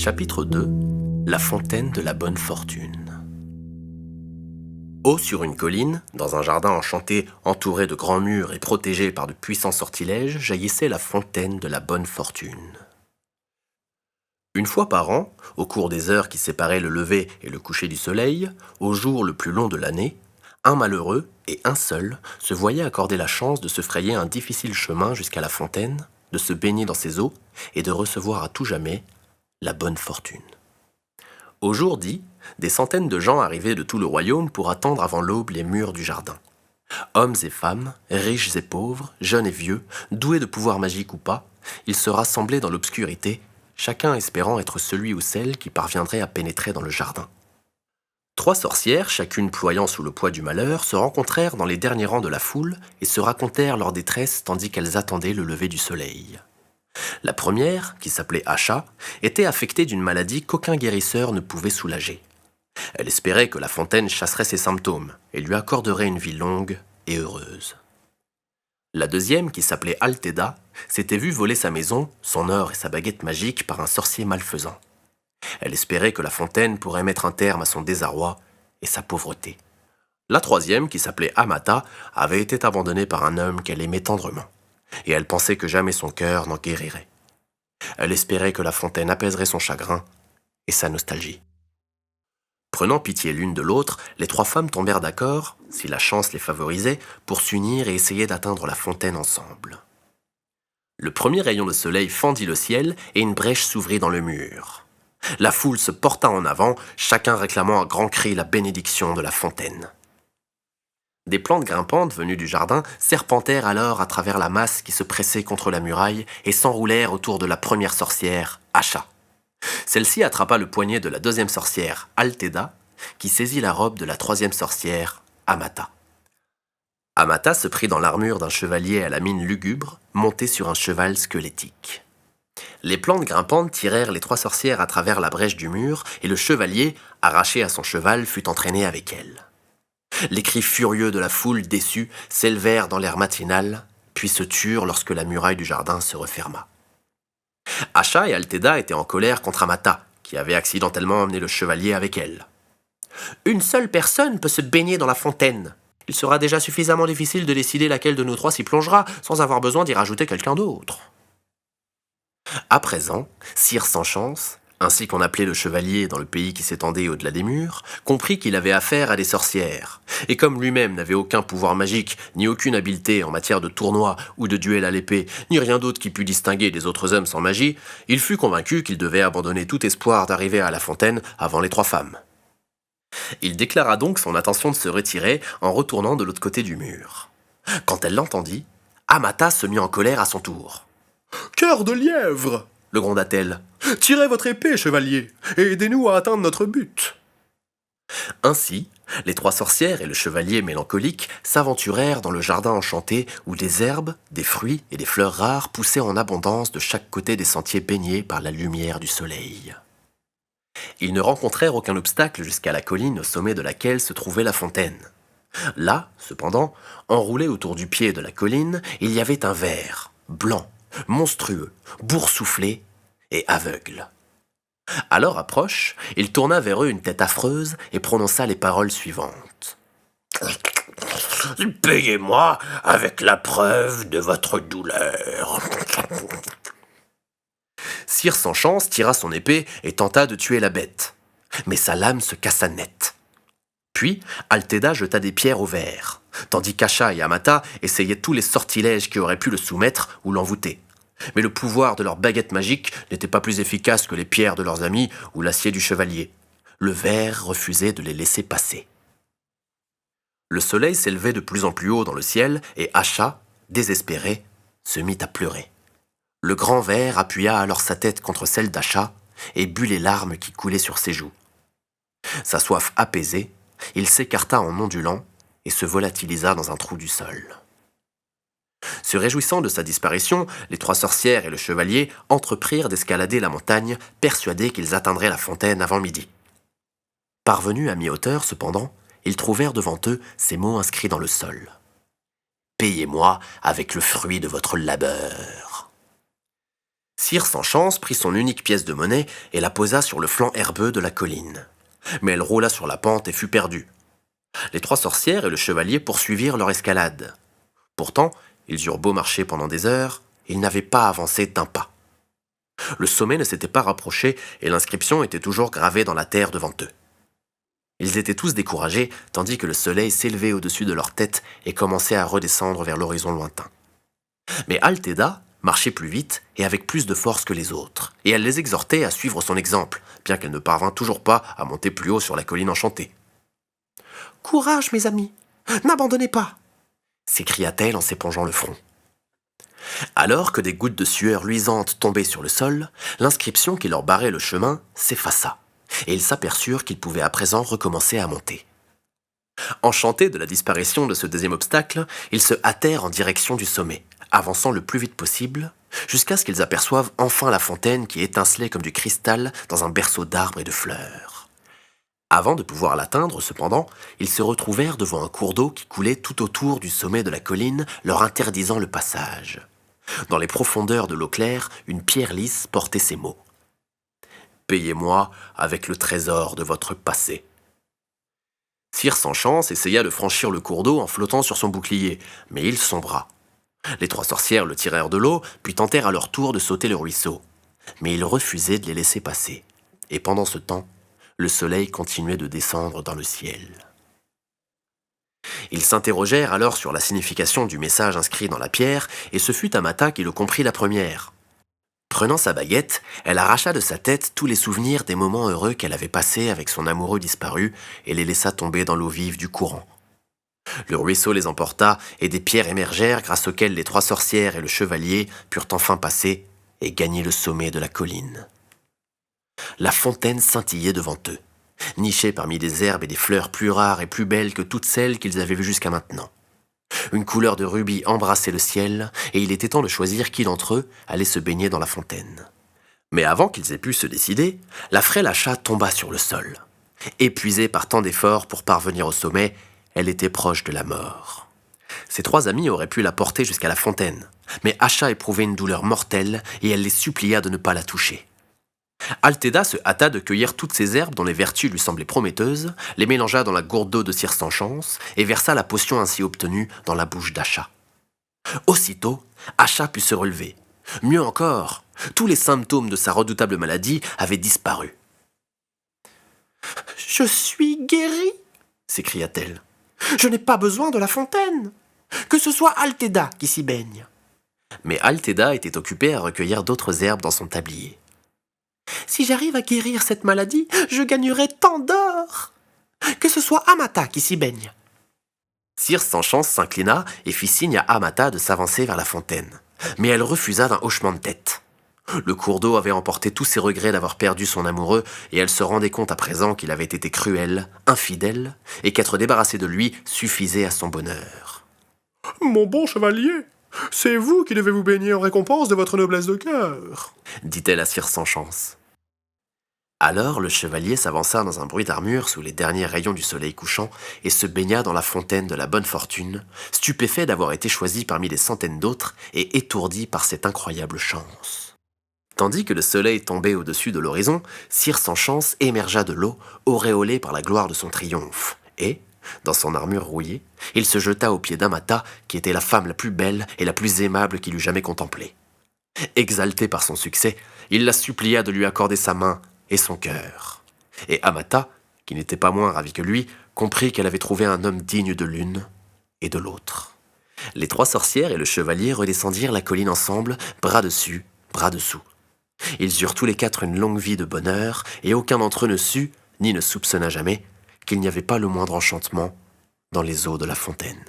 Chapitre 2. La fontaine de la bonne fortune. Haut sur une colline, dans un jardin enchanté entouré de grands murs et protégé par de puissants sortilèges, jaillissait la fontaine de la bonne fortune. Une fois par an, au cours des heures qui séparaient le lever et le coucher du soleil, au jour le plus long de l'année, un malheureux, et un seul, se voyait accorder la chance de se frayer un difficile chemin jusqu'à la fontaine, de se baigner dans ses eaux et de recevoir à tout jamais la bonne fortune. Au jour dit, des centaines de gens arrivaient de tout le royaume pour attendre avant l'aube les murs du jardin. Hommes et femmes, riches et pauvres, jeunes et vieux, doués de pouvoirs magiques ou pas, ils se rassemblaient dans l'obscurité, chacun espérant être celui ou celle qui parviendrait à pénétrer dans le jardin. 3 sorcières, chacune ployant sous le poids du malheur, se rencontrèrent dans les derniers rangs de la foule et se racontèrent leur détresse tandis qu'elles attendaient le lever du soleil. La première, qui s'appelait Asha, était affectée d'une maladie qu'aucun guérisseur ne pouvait soulager. Elle espérait que la fontaine chasserait ses symptômes et lui accorderait une vie longue et heureuse. La deuxième, qui s'appelait Alteda, s'était vue voler sa maison, son or et sa baguette magique par un sorcier malfaisant. Elle espérait que la fontaine pourrait mettre un terme à son désarroi et sa pauvreté. La troisième, qui s'appelait Amata, avait été abandonnée par un homme qu'elle aimait tendrement, et elle pensait que jamais son cœur n'en guérirait. Elle espérait que la fontaine apaiserait son chagrin et sa nostalgie. Prenant pitié l'une de l'autre, les 3 femmes tombèrent d'accord, si la chance les favorisait, pour s'unir et essayer d'atteindre la fontaine ensemble. Le premier rayon de soleil fendit le ciel et une brèche s'ouvrit dans le mur. La foule se porta en avant, chacun réclamant à grands cris la bénédiction de la fontaine. Des plantes grimpantes venues du jardin serpentèrent alors à travers la masse qui se pressait contre la muraille et s'enroulèrent autour de la première sorcière, Asha. Celle-ci attrapa le poignet de la deuxième sorcière, Alteda, qui saisit la robe de la troisième sorcière, Amata. Amata se prit dans l'armure d'un chevalier à la mine lugubre, monté sur un cheval squelettique. Les plantes grimpantes tirèrent les 3 sorcières à travers la brèche du mur et le chevalier, arraché à son cheval, fut entraîné avec elles. Les cris furieux de la foule déçue s'élevèrent dans l'air matinal, puis se turent lorsque la muraille du jardin se referma. Asha et Alteda étaient en colère contre Amata, qui avait accidentellement emmené le chevalier avec elle. « Une seule personne peut se baigner dans la fontaine. Il sera déjà suffisamment difficile de décider laquelle de nous 3 s'y plongera, sans avoir besoin d'y rajouter quelqu'un d'autre. » À présent, Sire sans chance, ainsi qu'on appelait le chevalier dans le pays qui s'étendait au-delà des murs, comprit qu'il avait affaire à des sorcières, et comme lui-même n'avait aucun pouvoir magique, ni aucune habileté en matière de tournoi ou de duel à l'épée, ni rien d'autre qui pût distinguer des autres hommes sans magie, il fut convaincu qu'il devait abandonner tout espoir d'arriver à la fontaine avant les 3 femmes. Il déclara donc son intention de se retirer en retournant de l'autre côté du mur. Quand elle l'entendit, Amata se mit en colère à son tour. « Cœur de lièvre !» le gronda-t-elle. « Tirez votre épée, chevalier, et aidez-nous à atteindre notre but !» Ainsi, les 3 sorcières et le chevalier mélancolique s'aventurèrent dans le jardin enchanté où des herbes, des fruits et des fleurs rares poussaient en abondance de chaque côté des sentiers baignés par la lumière du soleil. Ils ne rencontrèrent aucun obstacle jusqu'à la colline au sommet de laquelle se trouvait la fontaine. Là, cependant, enroulé autour du pied de la colline, il y avait un ver, blanc, monstrueux, boursouflé et aveugle. À leur approche, il tourna vers eux une tête affreuse et prononça les paroles suivantes. « Payez-moi avec la preuve de votre douleur. » Sire sans chance tira son épée et tenta de tuer la bête, mais sa lame se cassa net. Puis, Alteda jeta des pierres au ver, tandis qu'Asha et Amata essayaient tous les sortilèges qui auraient pu le soumettre ou l'envoûter. Mais le pouvoir de leur baguette magique n'était pas plus efficace que les pierres de leurs amis ou l'acier du chevalier. Le ver refusait de les laisser passer. Le soleil s'élevait de plus en plus haut dans le ciel et Asha, désespéré, se mit à pleurer. Le grand ver appuya alors sa tête contre celle d'Asha et but les larmes qui coulaient sur ses joues. Sa soif apaisée, il s'écarta en ondulant et se volatilisa dans un trou du sol. Se réjouissant de sa disparition, les 3 sorcières et le chevalier entreprirent d'escalader la montagne, persuadés qu'ils atteindraient la fontaine avant midi. Parvenus à mi-hauteur, cependant, ils trouvèrent devant eux ces mots inscrits dans le sol. « Payez-moi avec le fruit de votre labeur. » Cire sans chance prit son unique pièce de monnaie et la posa sur le flanc herbeux de la colline. Mais elle roula sur la pente et fut perdue. Les 3 sorcières et le chevalier poursuivirent leur escalade. Pourtant, ils eurent beau marcher pendant des heures, ils n'avaient pas avancé d'un pas. Le sommet ne s'était pas rapproché et l'inscription était toujours gravée dans la terre devant eux. Ils étaient tous découragés, tandis que le soleil s'élevait au-dessus de leur tête et commençait à redescendre vers l'horizon lointain. Mais Altheda marchait plus vite et avec plus de force que les autres, et elle les exhortait à suivre son exemple, bien qu'elle ne parvint toujours pas à monter plus haut sur la colline enchantée. « Courage, mes amis, n'abandonnez pas !» s'écria-t-elle en s'épongeant le front. Alors que des gouttes de sueur luisantes tombaient sur le sol, l'inscription qui leur barrait le chemin s'effaça, et ils s'aperçurent qu'ils pouvaient à présent recommencer à monter. Enchantés de la disparition de ce deuxième obstacle, ils se hâtèrent en direction du sommet, avançant le plus vite possible, jusqu'à ce qu'ils aperçoivent enfin la fontaine qui étincelait comme du cristal dans un berceau d'arbres et de fleurs. Avant de pouvoir l'atteindre, cependant, ils se retrouvèrent devant un cours d'eau qui coulait tout autour du sommet de la colline, leur interdisant le passage. Dans les profondeurs de l'eau claire, une pierre lisse portait ces mots. « Payez-moi avec le trésor de votre passé. » Cire sans chance essaya de franchir le cours d'eau en flottant sur son bouclier, mais il sombra. Les 3 sorcières le tirèrent de l'eau, puis tentèrent à leur tour de sauter le ruisseau. Mais il refusait de les laisser passer. Et pendant ce temps, le soleil continuait de descendre dans le ciel. Ils s'interrogèrent alors sur la signification du message inscrit dans la pierre, et ce fut Amata qui le comprit la première. Prenant sa baguette, elle arracha de sa tête tous les souvenirs des moments heureux qu'elle avait passés avec son amoureux disparu et les laissa tomber dans l'eau vive du courant. Le ruisseau les emporta et des pierres émergèrent grâce auxquelles les 3 sorcières et le chevalier purent enfin passer et gagner le sommet de la colline. La fontaine scintillait devant eux, nichée parmi des herbes et des fleurs plus rares et plus belles que toutes celles qu'ils avaient vues jusqu'à maintenant. Une couleur de rubis embrassait le ciel, et il était temps de choisir qui d'entre eux allait se baigner dans la fontaine. Mais avant qu'ils aient pu se décider, la frêle Asha tomba sur le sol. Épuisée par tant d'efforts pour parvenir au sommet, elle était proche de la mort. Ses 3 amis auraient pu la porter jusqu'à la fontaine, mais Asha éprouvait une douleur mortelle et elle les supplia de ne pas la toucher. Altheda se hâta de cueillir toutes ces herbes dont les vertus lui semblaient prometteuses, les mélangea dans la gourde d'eau de Cire sans chance et versa la potion ainsi obtenue dans la bouche d'Asha. Aussitôt, Asha put se relever. Mieux encore, tous les symptômes de sa redoutable maladie avaient disparu. « Je suis guérie !» s'écria-t-elle. « Je n'ai pas besoin de la fontaine. Que ce soit Altheda qui s'y baigne. » Mais Altheda était occupée à recueillir d'autres herbes dans son tablier. « Si j'arrive à guérir cette maladie, je gagnerai tant d'or. Que ce soit Amata qui s'y baigne. » Cire sans chance s'inclina et fit signe à Amata de s'avancer vers la fontaine. Mais elle refusa d'un hochement de tête. Le cours d'eau avait emporté tous ses regrets d'avoir perdu son amoureux et elle se rendait compte à présent qu'il avait été cruel, infidèle, et qu'être débarrassé de lui suffisait à son bonheur. « Mon bon chevalier, c'est vous qui devez vous baigner en récompense de votre noblesse de cœur, » dit-elle à Cire sans chance. Alors le chevalier s'avança dans un bruit d'armure sous les derniers rayons du soleil couchant et se baigna dans la fontaine de la bonne fortune, stupéfait d'avoir été choisi parmi des centaines d'autres et étourdi par cette incroyable chance. Tandis que le soleil tombait au-dessus de l'horizon, Cire sans chance émergea de l'eau, auréolé par la gloire de son triomphe, et, dans son armure rouillée, il se jeta aux pieds d'Amata, qui était la femme la plus belle et la plus aimable qu'il eût jamais contemplée. Exalté par son succès, il la supplia de lui accorder sa main et son cœur. Et Amata, qui n'était pas moins ravie que lui, comprit qu'elle avait trouvé un homme digne de l'une et de l'autre. Les 3 sorcières et le chevalier redescendirent la colline ensemble, bras dessus, bras dessous. Ils eurent tous les 4 une longue vie de bonheur, et aucun d'entre eux ne sut, ni ne soupçonna jamais, qu'il n'y avait pas le moindre enchantement dans les eaux de la fontaine.